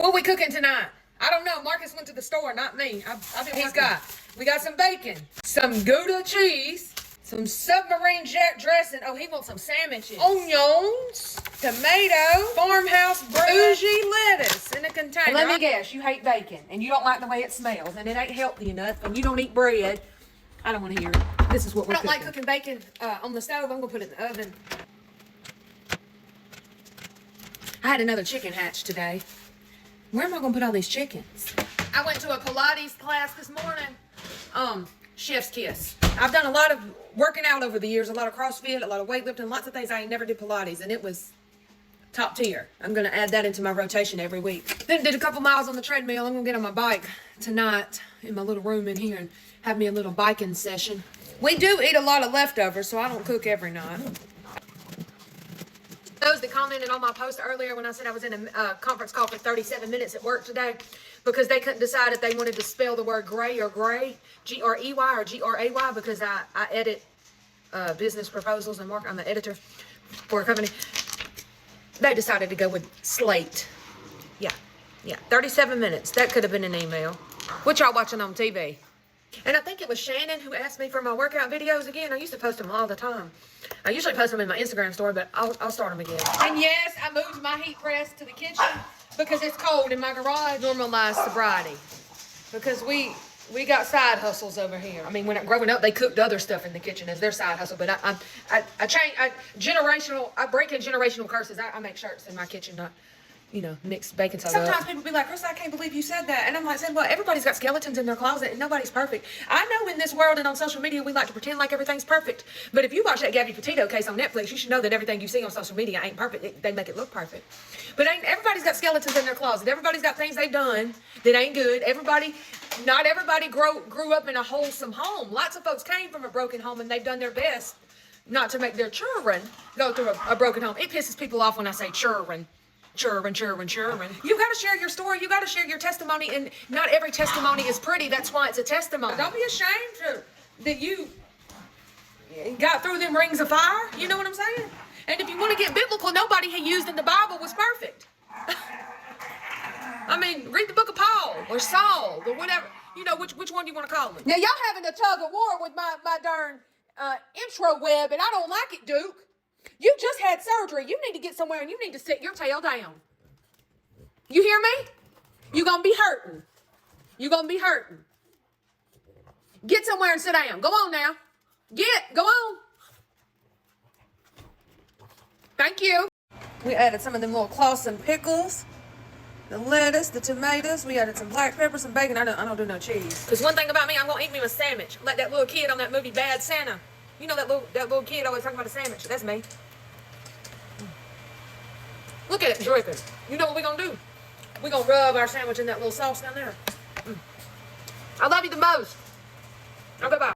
What we cooking tonight? I don't know. Marcus went to the store, not me. We got some bacon, some Gouda cheese, some submarine jet dressing. Oh, he wants some sandwiches. Onions, tomato, farmhouse bougie lettuce in a container. And let me guess, you hate bacon and you don't like the way it smells and it ain't healthy enough and you don't eat bread. I don't want to hear it. This is what we're cooking. I don't like cooking bacon on the stove. I'm going to put it in the oven. I had another chicken hatch today. Where am I going to put all these chickens? I went to a Pilates class this morning. Chef's kiss. I've done a lot of working out over the years, a lot of CrossFit, a lot of weightlifting, lots of things. I ain't never did Pilates, and it was top tier. I'm going to add that into my rotation every week. Then did a couple miles on the treadmill. I'm going to get on my bike tonight in my little room in here and have me a little biking session. We do eat a lot of leftovers, so I don't cook every night. Those that commented on my post earlier when I said I was in a conference call for 37 minutes at work today because they couldn't decide if they wanted to spell the word gray or gray, G-R-E-Y or G-R-A-Y, because I edit business proposals and work. I'm the editor for a company. They decided to go with slate. Yeah, 37 minutes. That could have been an email. What y'all watching on TV? And I think it was Shannon who asked me for my workout videos again. I used to post them all the time. I usually post them in my Instagram story, but I'll start them again. And yes, I moved my heat press to the kitchen because it's cold in my garage. Normalized sobriety. Because we got side hustles over here. I mean, when growing up, they cooked other stuff in the kitchen as their side hustle. But I break in generational curses. I make shirts in my kitchen, not, mixed bacon sauce. Sometimes people be like, Chris, I can't believe you said that. And I'm like, well, everybody's got skeletons in their closet and nobody's perfect. I know in this world and on social media, we like to pretend like everything's perfect. But if you watch that Gabby Petito case on Netflix, you should know that everything you see on social media ain't perfect. They make it look perfect. But everybody's got skeletons in their closet. Everybody's got things they've done that ain't good. Not everybody grew up in a wholesome home. Lots of folks came from a broken home and they've done their best not to make their children go through a broken home. It pisses people off when I say children. Children. You got to share your story. You got to share your testimony, and not every testimony is pretty. That's why it's a testimony. Don't be ashamed that you got through them rings of fire. You know what I'm saying? And if you want to get biblical, nobody he used in the Bible was perfect. I mean, read the book of Paul or Saul or whatever. Which one do you want to call him? Now, y'all having a tug of war with my darn intro web, and I don't like it, Duke. You just had surgery. You need to get somewhere and you need to sit your tail down. You hear me? You're going to be hurting. Get somewhere and sit down. Go on now. Go on. Thank you. We added some of them little Clausen pickles, the lettuce, the tomatoes. We added some black pepper, some bacon. I don't do no cheese. Because one thing about me, I'm going to eat me a sandwich. Like that little kid on that movie Bad Santa. You know that little kid always talking about a sandwich. That's me. Look at it dripping. You know what we're going to do? We're going to rub our sandwich in that little sauce down there. I love you the most. Bye-bye.